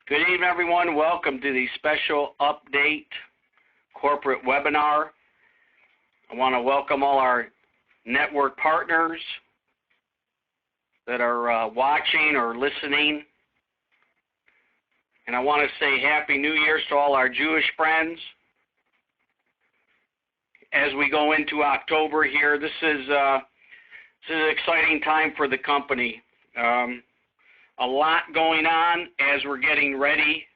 Good evening, everyone. Welcome to the special update corporate webinar. I want to welcome all our network partners that are watching or listening. And I want to say Happy New Year's to all our Jewish friends. As we go into October here, this is an exciting time for the company. A lot going on as we're getting ready.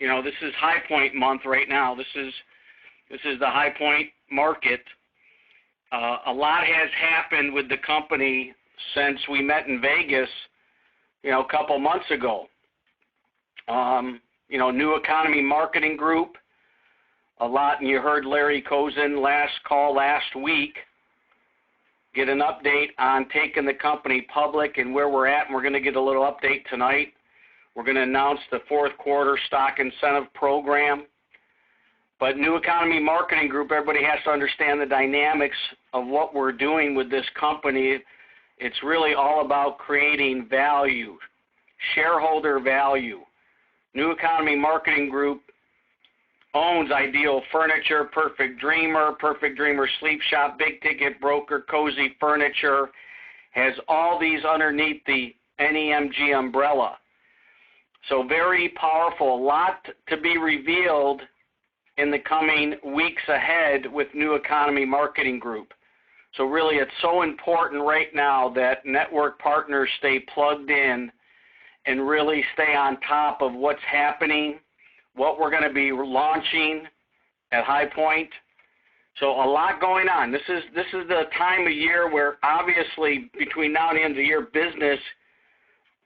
You know, this is High Point month right now. This is the High Point market. A lot has happened with the company since we met in Vegas, a couple months ago. New Economy Marketing Group, a lot, and you heard Larry Kozin last week, get an update on taking the company public and where we're at, and we're going to get a little update tonight. We're going to announce the fourth quarter stock incentive program. But New Economy Marketing Group, everybody has to understand the dynamics of what we're doing with this company. It's really all about creating value, shareholder value. New Economy Marketing Group owns Ideal Furniture, Perfect Dreamer Sleep Shop, BigTicket Broker, Cozy Furniture, has all these underneath the NEMG umbrella. So very powerful, a lot to be revealed in the coming weeks ahead with New Economy Marketing Group. So really it's so important right now that network partners stay plugged in and really stay on top of what's happening, what we're going to be launching at High Point. So a lot going on. This is the time of year where obviously between now and the end of the year, business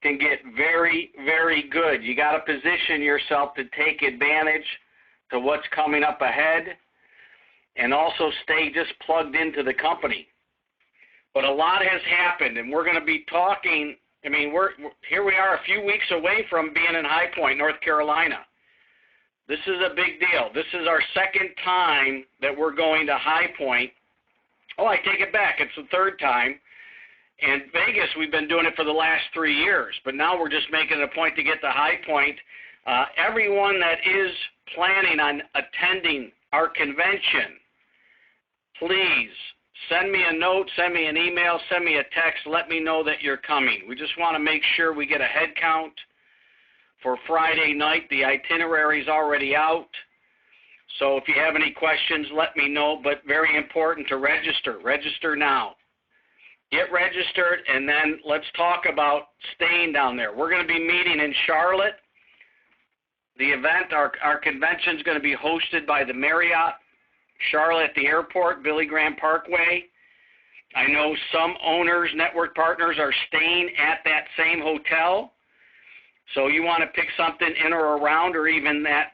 can get very, very good. You got to position yourself to take advantage to what's coming up ahead and also stay just plugged into the company. But a lot has happened, and we're going to be talking. Here we are a few weeks away from being in High Point, North Carolina. This is a big deal. This is our second time that we're going to High Point. Oh, I take it back. It's the third time. In Vegas, we've been doing it for the last 3 years, but now we're just making it a point to get to High Point. Everyone that is planning on attending our convention, please send me a note, send me an email, send me a text, let me know that you're coming. We just want to make sure we get a head count for Friday night. The itinerary is already out. So if you have any questions, let me know, but very important to register. Register now. Get registered, and then let's talk about staying down there. We're going to be meeting in Charlotte. The event, our convention is going to be hosted by the Marriott Charlotte at the airport, Billy Graham Parkway. I know some owners, network partners, are staying at that same hotel. So you want to pick something in or around or even that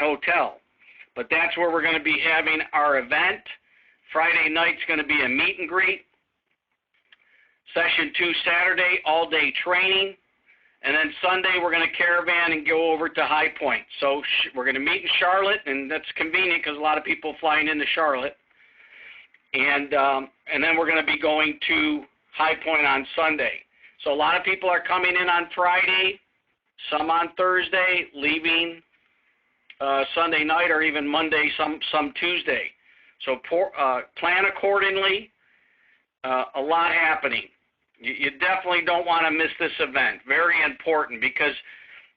hotel. But that's where we're going to be having our event. Friday night's going to be a meet and greet. Session 2 Saturday, all-day training. And then Sunday we're going to caravan and go over to High Point. So we're going to meet in Charlotte, and that's convenient because a lot of people flying into Charlotte. And then we're going to be going to High Point on Sunday. So a lot of people are coming in on Friday, some on Thursday, leaving Sunday night or even Monday, some Tuesday. So plan accordingly. A lot happening. You definitely don't want to miss this event. Very important because,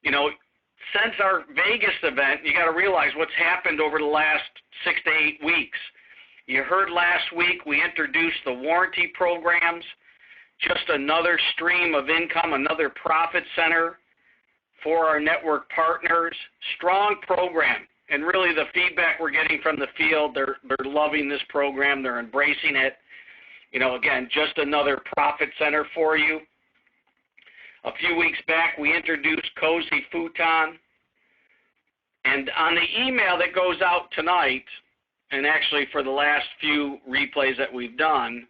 since our Vegas event, you got to realize what's happened over the last 6 to 8 weeks. You heard last week we introduced the warranty programs, just another stream of income, another profit center for our network partners. Strong program, and really the feedback we're getting from the field, they're loving this program, they're embracing it. Again, just another profit center for you. A few weeks back, we introduced Cozy Futon. And on the email that goes out tonight, and actually for the last few replays that we've done,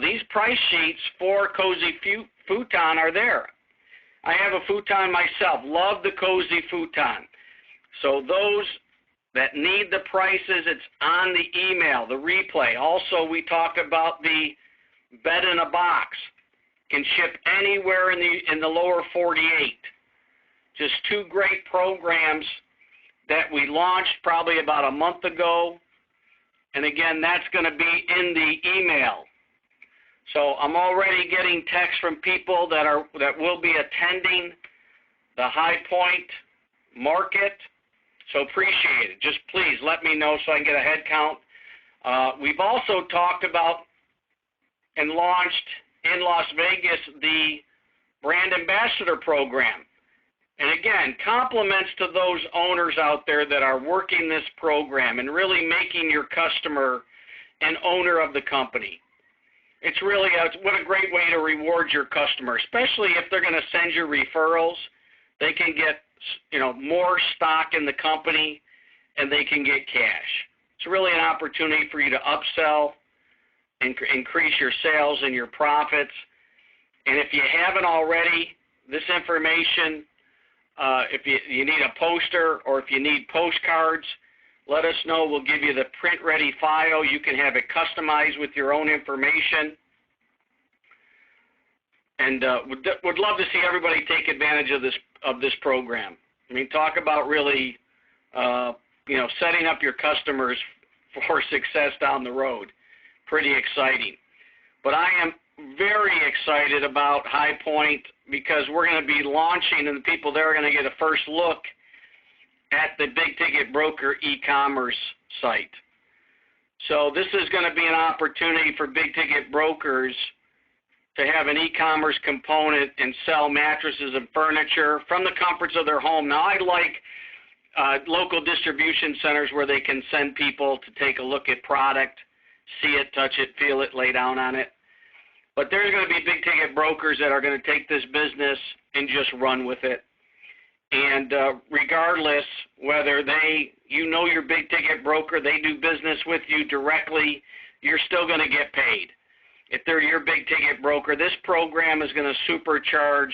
these price sheets for Cozy Futon are there. I have a futon myself. Love the Cozy Futon. So those that need the prices, it's on the email, the replay. Also, we talk about the bed in a box. Can ship anywhere in the lower 48. Just two great programs that we launched probably about a month ago. And again, that's going to be in the email. So I'm already getting texts from people that will be attending the High Point Market. So appreciate it. Just please let me know so I can get a head count. We've also talked about and launched in Las Vegas the Brand Ambassador Program. And again, compliments to those owners out there that are working this program and really making your customer an owner of the company. It's really what a great way to reward your customer, especially if they're going to send you referrals. They can get more stock in the company, and they can get cash. It's really an opportunity for you to upsell, increase your sales and your profits. And if you haven't already, this information, if you need a poster or if you need postcards, let us know. We'll give you the print-ready file. You can have it customized with your own information. And would love to see everybody take advantage of this program. I mean, talk about really, setting up your customers for success down the road. Pretty exciting. But I am very excited about High Point because we're going to be launching, and the people there are going to get a first look at the BigTicket Broker e-commerce site. So this is going to be an opportunity for BigTicket brokers to have an e-commerce component and sell mattresses and furniture from the comforts of their home. Now, I like local distribution centers where they can send people to take a look at product, see it, touch it, feel it, lay down on it. But there's going to be big-ticket brokers that are going to take this business and just run with it. And regardless whether you know your big-ticket broker, they do business with you directly, you're still going to get paid. If they're your big-ticket broker, this program is going to supercharge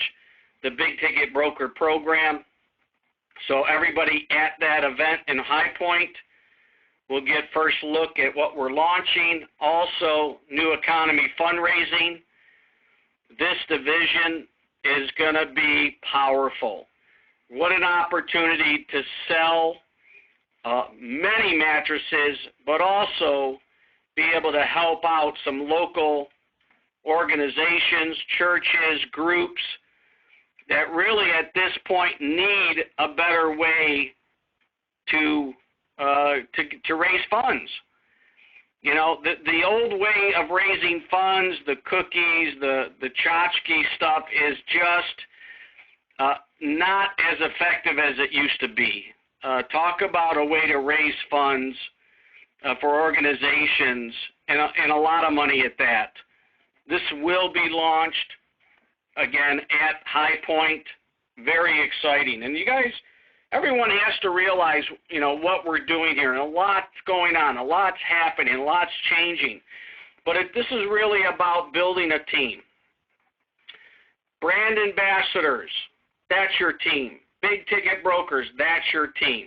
the big-ticket broker program. So everybody at that event in High Point will get first look at what we're launching. Also, new economy fundraising. This division is going to be powerful. What an opportunity to sell many mattresses, but also be able to help out some local organizations, churches, groups that really at this point need a better way to raise funds. You know, the old way of raising funds, the cookies, the tchotchke stuff is just not as effective as it used to be. Talk about a way to raise funds for organizations and a lot of money at that. This will be launched, again, at High Point. Very exciting. And you guys, everyone has to realize, what we're doing here. And a lot's going on. A lot's happening. A lot's changing. But this is really about building a team. Brand ambassadors, that's your team. Big ticket brokers, that's your team.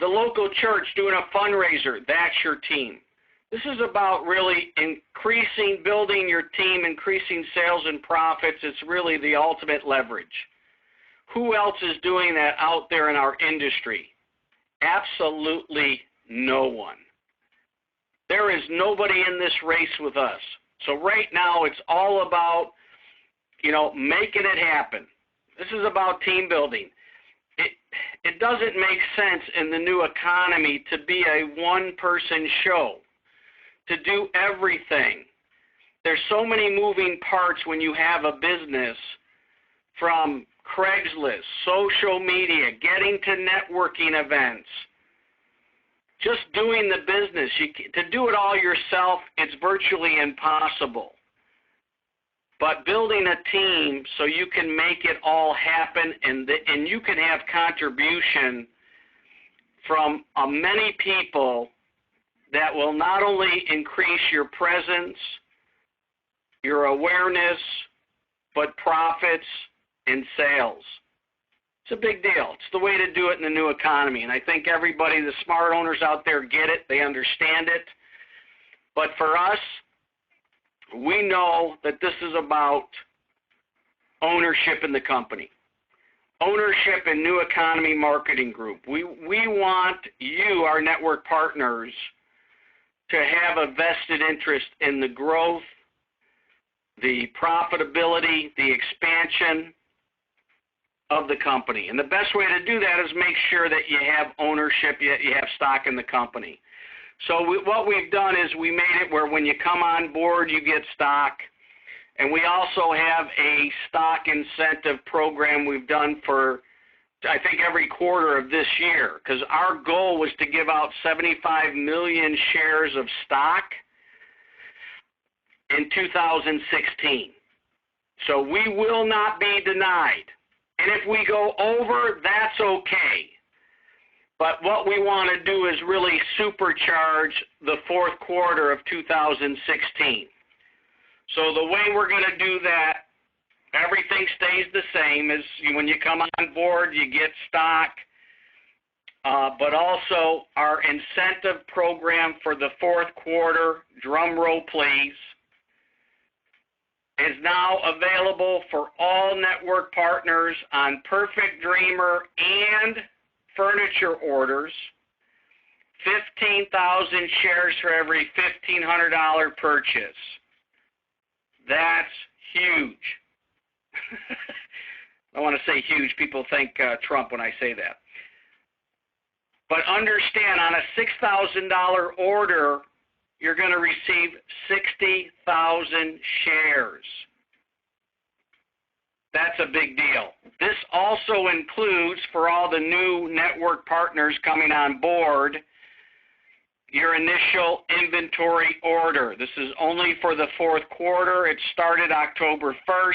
The local church doing a fundraiser, that's your team. This is about really building your team, increasing sales and profits. It's really the ultimate leverage. Who else is doing that out there in our industry? Absolutely no one. There is nobody in this race with us. So right now it's all about, making it happen. This is about team building. It doesn't make sense in the new economy to be a one-person show, to do everything. There's so many moving parts when you have a business, from Craigslist, social media, getting to networking events, just doing the business. To do it all yourself, it's virtually impossible. But building a team so you can make it all happen and you can have contribution from many people that will not only increase your presence, your awareness, but profits and sales. It's a big deal. It's the way to do it in the new economy. And I think everybody, the smart owners out there, get it. They understand it. But for us, we know that this is about ownership in the company. ownership in New Economy Marketing Group. We want you, our network partners, to have a vested interest in the growth, the profitability, the expansion of the company. And the best way to do that is make sure that you have ownership, you have stock in the company. So what we've done is we made it where when you come on board, you get stock. And we also have a stock incentive program we've done for, I think, every quarter of this year, because our goal was to give out 75 million shares of stock in 2016. So we will not be denied. And if we go over, that's okay. But what we want to do is really supercharge the fourth quarter of 2016. So the way we're going to do that, everything stays the same. As when you come on board, you get stock. But also our incentive program for the fourth quarter, drum roll please, is now available for all network partners on Perfect Dreamer and furniture orders. 15,000 shares for every $1,500 purchase. That's huge. I want to say huge. People think Trump when I say that. But understand, on a $6,000 order, you're going to receive 60,000 shares. That's a big deal. This also includes, for all the new network partners coming on board, your initial inventory order. This is only for the fourth quarter. It started October 1st.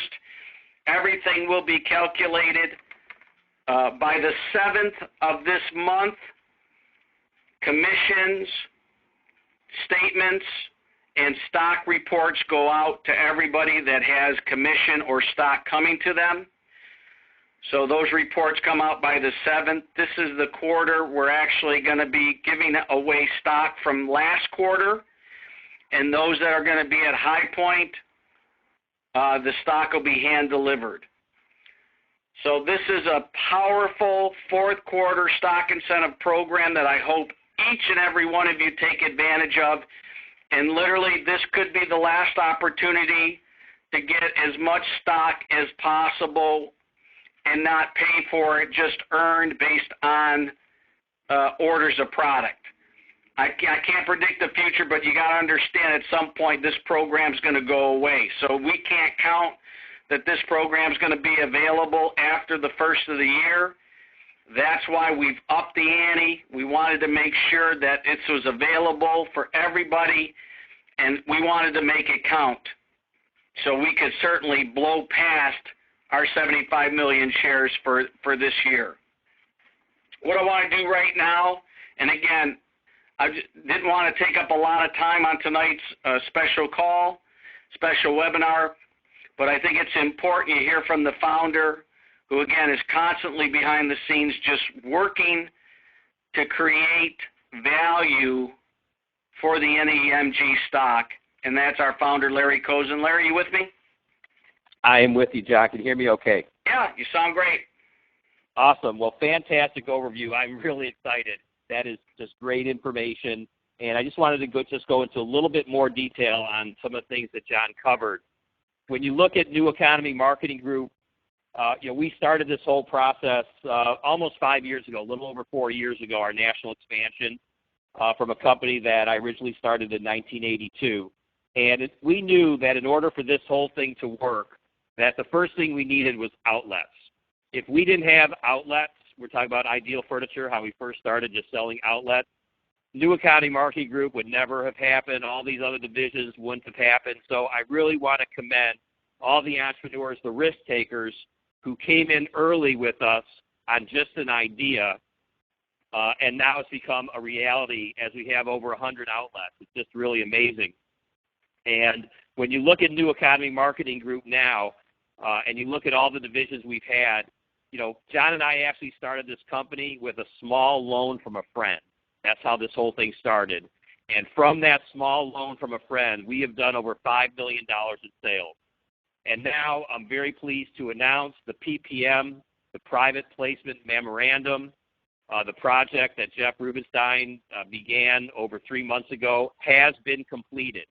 Everything will be calculated by the 7th of this month. Commissions, statements, and stock reports go out to everybody that has commission or stock coming to them. So those reports come out by the 7th. This is the quarter we're actually going to be giving away stock from last quarter. And those that are going to be at High Point, the stock will be hand-delivered. So this is a powerful fourth quarter stock incentive program that I hope each and every one of you take advantage of. And literally, this could be the last opportunity to get as much stock as possible and not pay for it, just earned based on orders of product. I can't predict the future, but you got to understand at some point this program's going to go away. So we can't count that this program's going to be available after the first of the year. That's why we've upped the ante. We wanted to make sure that it was available for everybody, and we wanted to make it count. So we could certainly blow past our 75 million shares for this year. What I want to do right now, and again, I didn't want to take up a lot of time on tonight's special webinar, but I think it's important you hear from the founder, who again is constantly behind the scenes just working to create value for the NEMG stock, and that's our founder, Larry Kozin. Larry, you with me? I am with you, John. Can you hear me okay? Yeah, you sound great. Awesome. Well, fantastic overview. I'm really excited. That is just great information. And I just wanted to go into a little bit more detail on some of the things that John covered. When you look at New Economy Marketing Group, we started this whole process almost 5 years ago, a little over 4 years ago, our national expansion from a company that I originally started in 1982. And we knew that in order for this whole thing to work, that the first thing we needed was outlets. If we didn't have outlets, we're talking about Ideal Furniture, how we first started just selling outlets, New Economy Marketing Group would never have happened. All these other divisions wouldn't have happened. So I really want to commend all the entrepreneurs, the risk takers, who came in early with us on just an idea, and now it's become a reality as we have over 100 outlets. It's just really amazing. And when you look at New Economy Marketing Group now, and you look at all the divisions we've had, John and I actually started this company with a small loan from a friend. That's how this whole thing started. And from that small loan from a friend, we have done over $5 million in sales. And now I'm very pleased to announce the PPM the private placement memorandum, the project that Jeff Rubenstein began over 3 months ago, has been completed.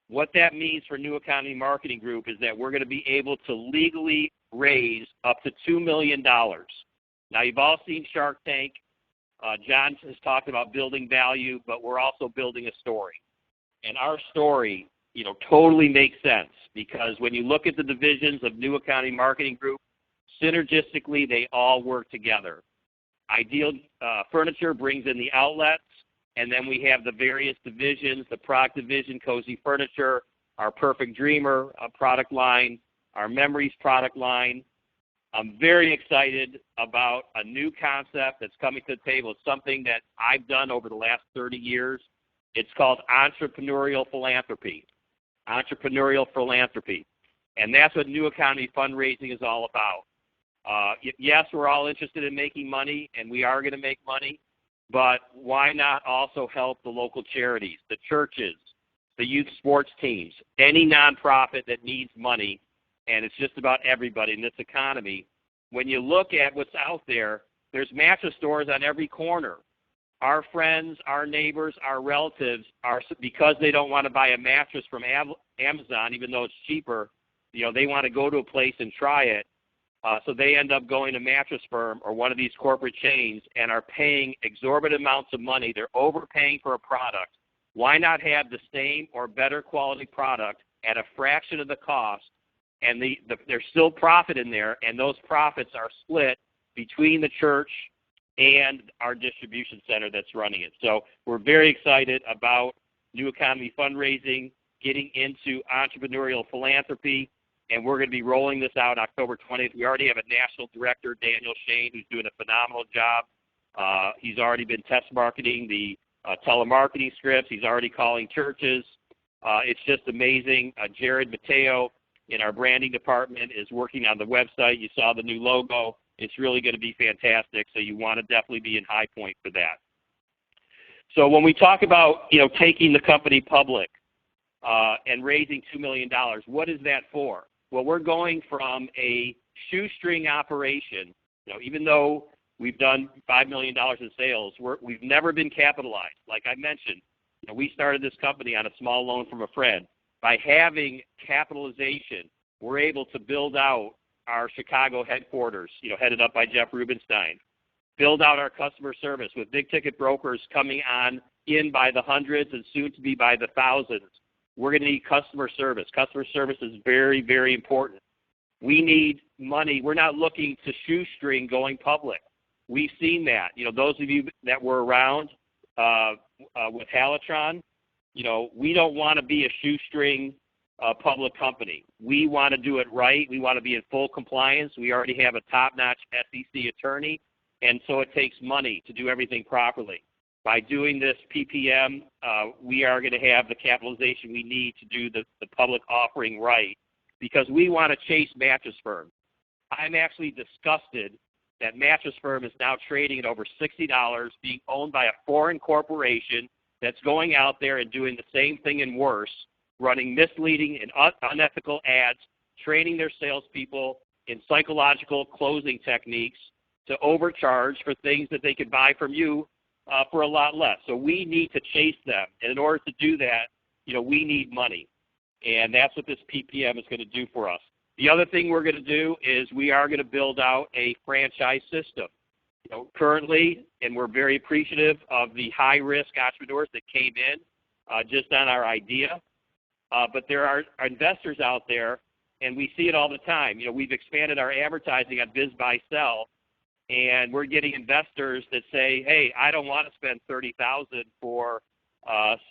What that means for New Economy Marketing Group is that we're going to be able to legally raise up to $2 million. Now, you've all seen Shark Tank. John has talked about building value, but we're also building a story. And our story, totally makes sense, because when you look at the divisions of New Economy Marketing Group, synergistically, they all work together. Ideal Furniture brings in the outlets, and then we have the various divisions, the product division, Cozy Furniture, our Perfect Dreamer product line, our Memories product line. I'm very excited about a new concept that's coming to the table. It's something that I've done over the last 30 years. It's called entrepreneurial philanthropy. Entrepreneurial philanthropy. And that's what New Economy fundraising is all about. Yes, we're all interested in making money, and we are going to make money, but why not also help the local charities, the churches, the youth sports teams, any nonprofit that needs money, and it's just about everybody in this economy. When you look at what's out there, there's mattress stores on every corner. Our friends, our neighbors, our relatives, because they don't want to buy a mattress from Amazon, even though it's cheaper, they want to go to a place and try it. So they end up going to Mattress Firm or one of these corporate chains and are paying exorbitant amounts of money. They're overpaying for a product. Why not have the same or better quality product at a fraction of the cost? And there's still profit in there, and those profits are split between the church and our distribution center that's running it. So we're very excited about New Economy fundraising, getting into entrepreneurial philanthropy, and we're going to be rolling this out October 20th. We already have a national director, Daniel Shane, who's doing a phenomenal job. He's already been test marketing the telemarketing scripts. He's already calling churches. It's just amazing. Jared Mateo in our branding department is working on the website. You saw the new logo. It's really going to be fantastic, so you want to definitely be in High Point for that. So when we talk about, taking the company public and raising $2 million, what is that for? Well, we're going from a shoestring operation. Even though we've done $5 million in sales, we've never been capitalized. Like I mentioned, we started this company on a small loan from a friend. By having capitalization, we're able to build out our Chicago headquarters, headed up by Jeff Rubenstein, build out our customer service with BIgTicket Brokers coming on in by the hundreds and soon to be by the thousands. We're going to need customer service. Customer service is very, very important. We need money. We're not looking to shoestring going public. We've seen that. Those of you that were around with Halitron, we don't want to be a shoestring public company. We want to do it right. We want to be in full compliance. We already have a top-notch SEC attorney, and so it takes money to do everything properly. By doing this PPM, we are going to have the capitalization we need to do the public offering right, because we want to chase Mattress Firm. I'm actually disgusted that Mattress Firm is now trading at over $60, being owned by a foreign corporation that's going out there and doing the same thing and worse, running misleading and unethical ads, training their salespeople in psychological closing techniques to overcharge for things that they could buy from you for a lot less. So we need to chase them. And in order to do that, we need money. And that's what this PPM is going to do for us. The other thing we're going to do is we are going to build out a franchise system. Currently, and we're very appreciative of the high-risk entrepreneurs that came in just on our idea. But there are investors out there, and we see it all the time. We've expanded our advertising on Biz Buy Sell, and we're getting investors that say, hey, I don't want to spend $30,000 for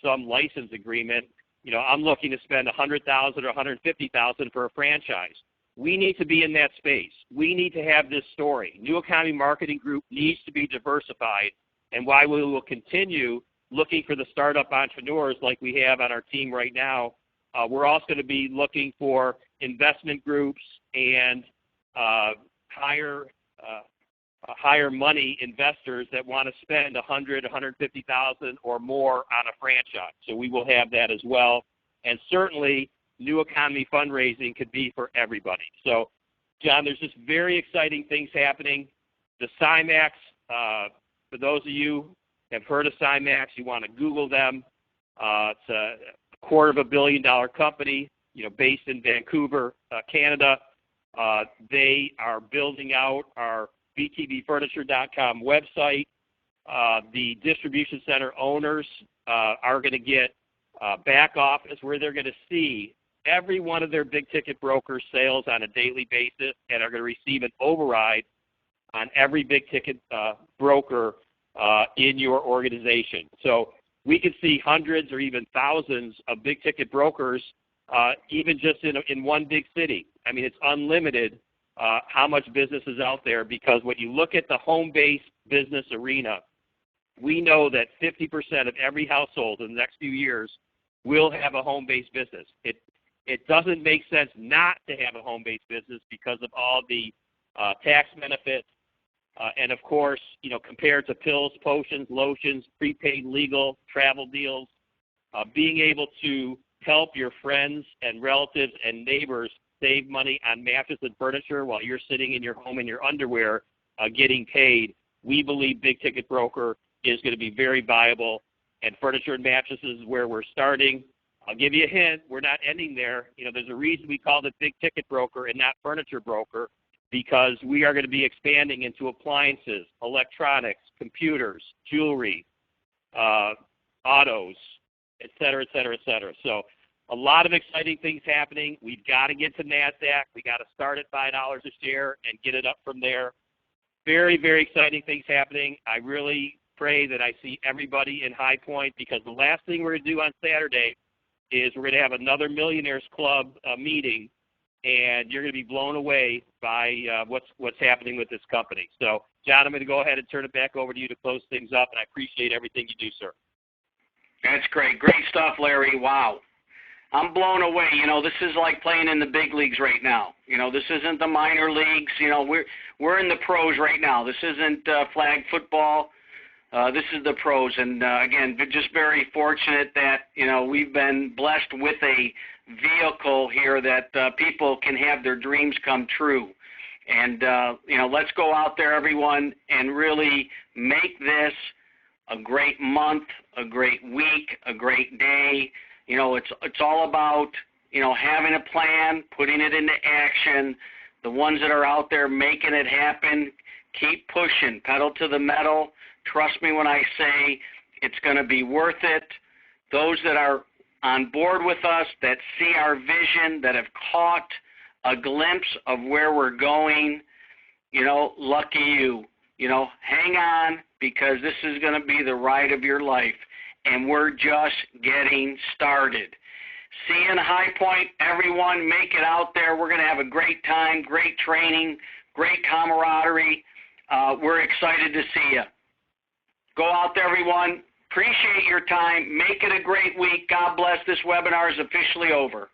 some license agreement. I'm looking to spend $100,000 or $150,000 for a franchise. We need to be in that space. We need to have this story. New Economy Marketing Group needs to be diversified, and why we will continue looking for the startup entrepreneurs like we have on our team right now. We're also going to be looking for investment groups and higher money investors that want to spend $100,000, $150,000 or more on a franchise. So we will have that as well. And certainly, New Economy fundraising could be for everybody. So John, there's just very exciting things happening. The CIMAX, for those of you who have heard of CIMAX, you want to Google them. It's a $250 million company, based in Vancouver, Canada. They are building out our btbfurniture.com website. The distribution center owners are going to get back office where they're going to see every one of their big ticket broker sales on a daily basis and are going to receive an override on every big ticket broker in your organization. So we could see hundreds or even thousands of big ticket brokers even just in one big city. I mean, it's unlimited how much business is out there, because when you look at the home-based business arena, we know that 50% of every household in the next few years will have a home-based business. It doesn't make sense not to have a home-based business because of all the tax benefits. And of course, compared to pills, potions, lotions, prepaid legal, travel deals, being able to help your friends and relatives and neighbors save money on mattress and furniture while you're sitting in your home in your underwear getting paid, we believe Big Ticket Broker is going to be very viable. And furniture and mattresses is where we're starting. I'll give you a hint. We're not ending there. There's a reason we called it Big Ticket Broker and not Furniture Broker, because we are going to be expanding into appliances, electronics, computers, jewelry, autos, et cetera, et cetera, et cetera. So a lot of exciting things happening. We've got to get to NASDAQ. We got to start at $5 a share and get it up from there. Very, very exciting things happening. I really pray that I see everybody in High Point, because the last thing we're going to do on Saturday is we're going to have another Millionaires Club meeting, and you're going to be blown away by what's happening with this company. So, John, I'm going to go ahead and turn it back over to you to close things up, and I appreciate everything you do, sir. That's great. Great stuff, Larry. Wow. I'm blown away. This is like playing in the big leagues right now. This isn't the minor leagues. We're in the pros right now. This isn't flag football. This is the pros. And, again, just very fortunate that, we've been blessed with a vehicle here that people can have their dreams come true. And, let's go out there, everyone, and really make this a great month, a great week, a great day. It's all about, having a plan, putting it into action. The ones that are out there making it happen, keep pushing, pedal to the metal. Trust me when I say it's going to be worth it. Those that are on board with us, that see our vision, that have caught a glimpse of where we're going, lucky you. Hang on, because this is going to be the ride of your life, and we're just getting started. See you in High Point, everyone. Make it out there. We're going to have a great time, great training, great camaraderie. We're excited to see you. Go out there, everyone. Appreciate your time. Make it a great week. God bless. This webinar is officially over.